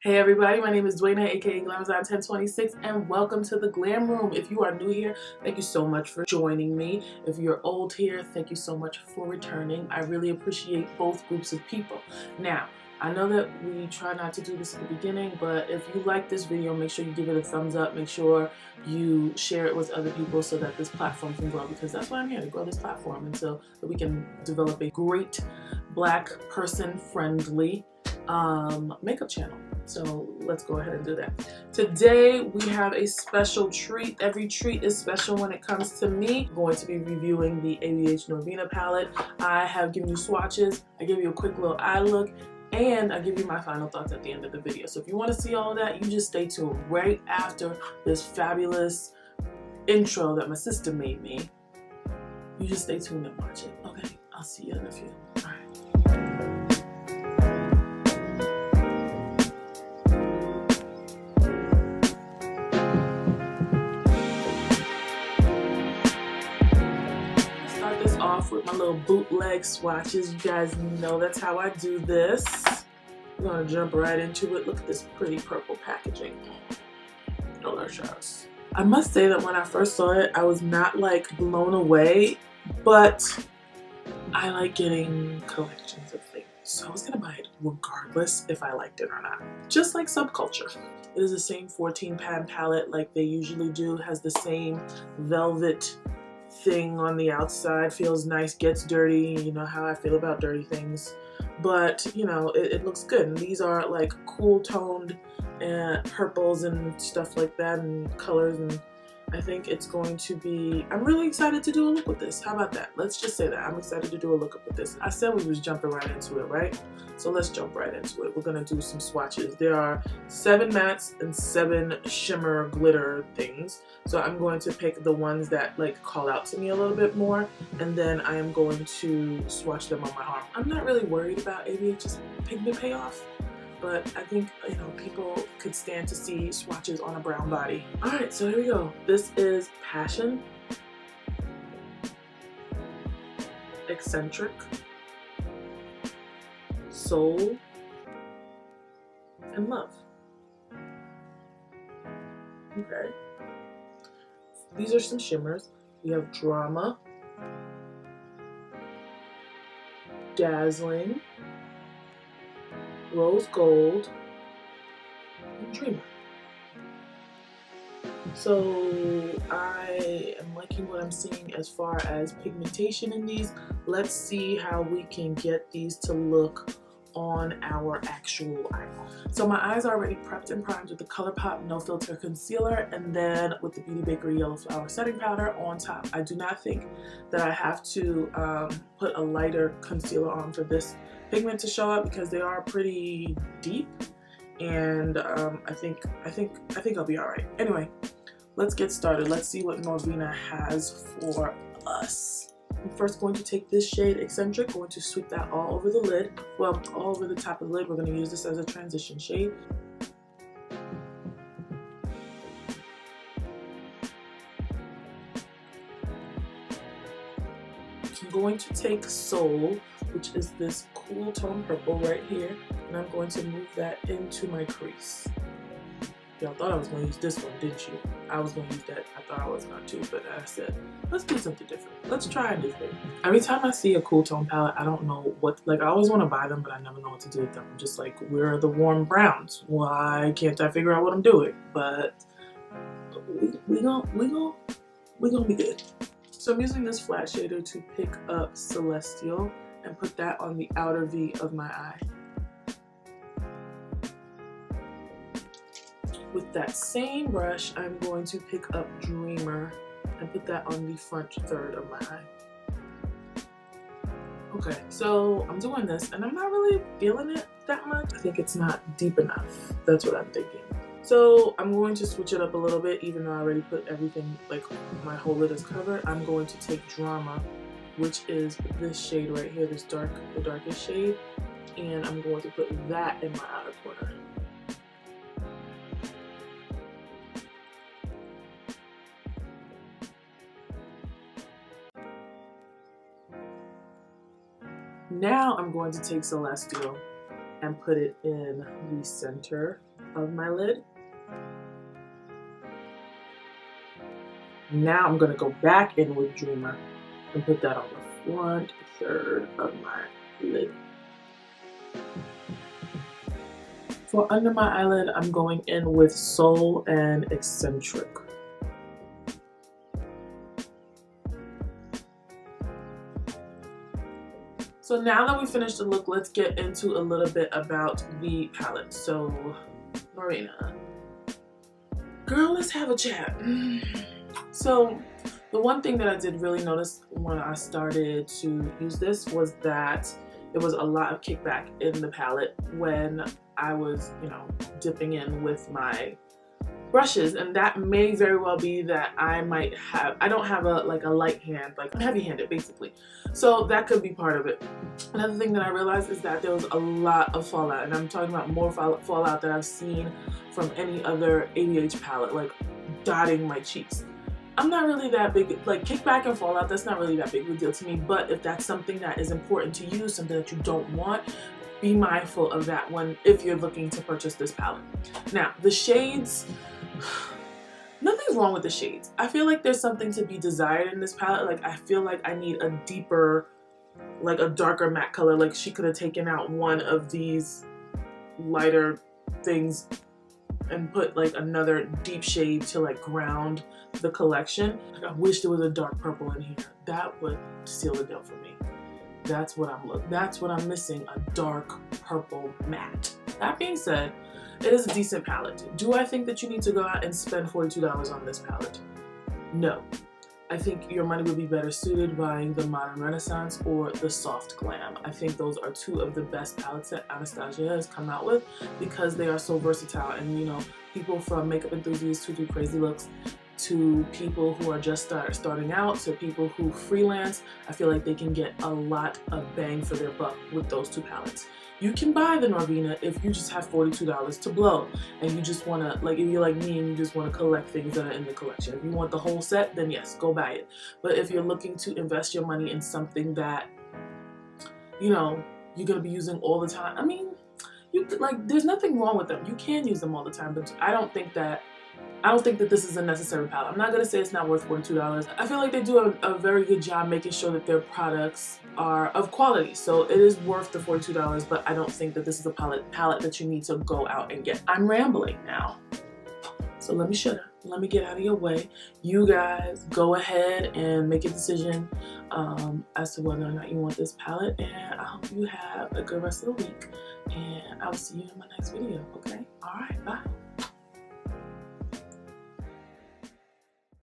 Hey everybody, my name is Dwayna, aka Glamazon1026, and welcome to the Glam Room. If you are new here, thank you so much for joining me. If you're old here, thank you so much for returning. I really appreciate both groups of people. Now, I know that we try not to do this at the beginning, but if you like this video, make sure you give it a thumbs up. Make sure you share it with other people so that this platform can grow, because that's why I'm here, to grow this platform, and so that we can develop a great Black person friendly makeup channel. So let's go ahead and do that. Today we have a special treat. Every treat is special when it comes to me. I'm going to be reviewing the ABH Norvina palette. I have given you swatches, I give you a quick little eye look, and I give you my final thoughts at the end of the video. So if you want to see all of that, you just stay tuned. Right after this fabulous intro that my sister made me, you just stay tuned and watch it. Okay, I'll see you in a few. All right. Off with my little bootleg swatches. You guys know that's how I do this. We're gonna jump right into it. Look at this pretty purple packaging. Delicious. I must say that when I first saw it, I was not like blown away, but I like getting collections of things. So I was gonna buy it regardless if I liked it or not. Just like Subculture. It is the same 14-pan palette like they usually do. Has the same velvet thing on the outside, feels nice, gets dirty. You know how I feel about dirty things, but you know, it looks good. And these are like cool toned purples and stuff like that, and colors, and I think it's going to be, I'm really excited to do a look with this. How about that? Let's just say that I'm excited to do a look up with this. I said we was jumping right into it, right? So let's jump right into it. We're gonna do some swatches. There are 7 mattes and 7 shimmer glitter things. So I'm going to pick the ones that like call out to me a little bit more, and then I am going to swatch them on my arm. I'm not really worried about ABH's pigment payoff, but I think, you know, people could stand to see swatches on a brown body. All right, so here we go. This is Passion, Eccentric, Soul, and Love. Okay. These are some shimmers. We have Drama, Dazzling, Rose Gold, and Dreamer. So I am liking what I'm seeing as far as pigmentation in these. Let's see how we can get these to look on our actual eyeball. So my eyes are already prepped and primed with the ColourPop No Filter Concealer, and then with the Beauty Bakery Yellow Flower Setting Powder on top. I do not think that I have to put a lighter concealer on for this pigment to show up, because they are pretty deep, and I think I'll be all right. Anyway, let's get started. Let's see what Norvina has for us. I'm first going to take this shade Eccentric, going to sweep that all over the lid. Well, all over the top of the lid. We're going to use this as a transition shade. I'm going to take Soul, which is this cool tone purple right here, and I'm going to move that into my crease. Y'all thought I was going to use this one, didn't you? I was going to use that. I thought I was going to, but I said, let's do something different. Let's try a new thing. Every time I see a cool tone palette, I don't know what, like, I always want to buy them, but I never know what to do with them. I'm just like, where are the warm browns? Why can't I figure out what I'm doing? But we gonna be good. So I'm using this flat shader to pick up Celestial and put that on the outer V of my eye. With that same brush, I'm going to pick up Dreamer and put that on the front third of my eye. Okay, so I'm doing this and I'm not really feeling it that much. I think it's not deep enough. That's what I'm thinking. So I'm going to switch it up a little bit, even though I already put everything, like my whole lid is covered. I'm going to take Drama, which is this shade right here, this the darkest shade, and I'm going to put that in my outer corner. Now I'm going to take Celestial and put it in the center of my lid. Now I'm going to go back in with Dreamer and put that on the front third of my lid. For under my eyelid, I'm going in with Soul and Eccentric. So now that we finished the look, let's get into a little bit about the palette. So, Norvina, girl, let's have a chat. So, the one thing that I did really notice when I started to use this was that there was a lot of kickback in the palette when I was, you know, dipping in with my brushes, and that may very well be that I don't have a light hand, like I'm heavy-handed basically, so that could be part of it. Another thing that I realized is that there was a lot of fallout, and I'm talking about more fallout that I've seen from any other ABH palette, like dotting my cheeks. I'm not really that big, like kickback and fallout, that's not really that big of a deal to me, but if that's something that is important to you, something that you don't want, be mindful of that one if you're looking to purchase this palette. Now, the shades, nothing's wrong with the shades. I feel like there's something to be desired in this palette. Like, I feel like I need a deeper, like a darker matte color. Like, she could have taken out one of these lighter things and put like another deep shade to like ground the collection. Like, I wish there was a dark purple in here. That would seal the deal for me. That's what I'm missing, a dark purple matte. That being said, it is a decent palette. Do I think that you need to go out and spend $42 on this palette? No. I think your money would be better suited buying the Modern Renaissance or the Soft Glam. I think those are two of the best palettes that Anastasia has come out with because they are so versatile, and you know, people from makeup enthusiasts who do crazy looks to people who are just starting out to people who freelance, I feel like they can get a lot of bang for their buck with those two palettes. You can buy the Norvina if you just have $42 to blow and you just want to, like, if you're like me and you just want to collect things that are in the collection. If you want the whole set, then yes, go buy it. But if you're looking to invest your money in something that, you know, you're going to be using all the time, I mean, you could, like, there's nothing wrong with them. You can use them all the time, but I don't think that this is a necessary palette. I'm not going to say it's not worth $42. I feel like they do a very good job making sure that their products are of quality. So it is worth the $42, but I don't think that this is a palette that you need to go out and get. I'm rambling now. So let me shut up. Let me get out of your way. You guys go ahead and make a decision as to whether or not you want this palette. And I hope you have a good rest of the week. And I will see you in my next video, okay? All right.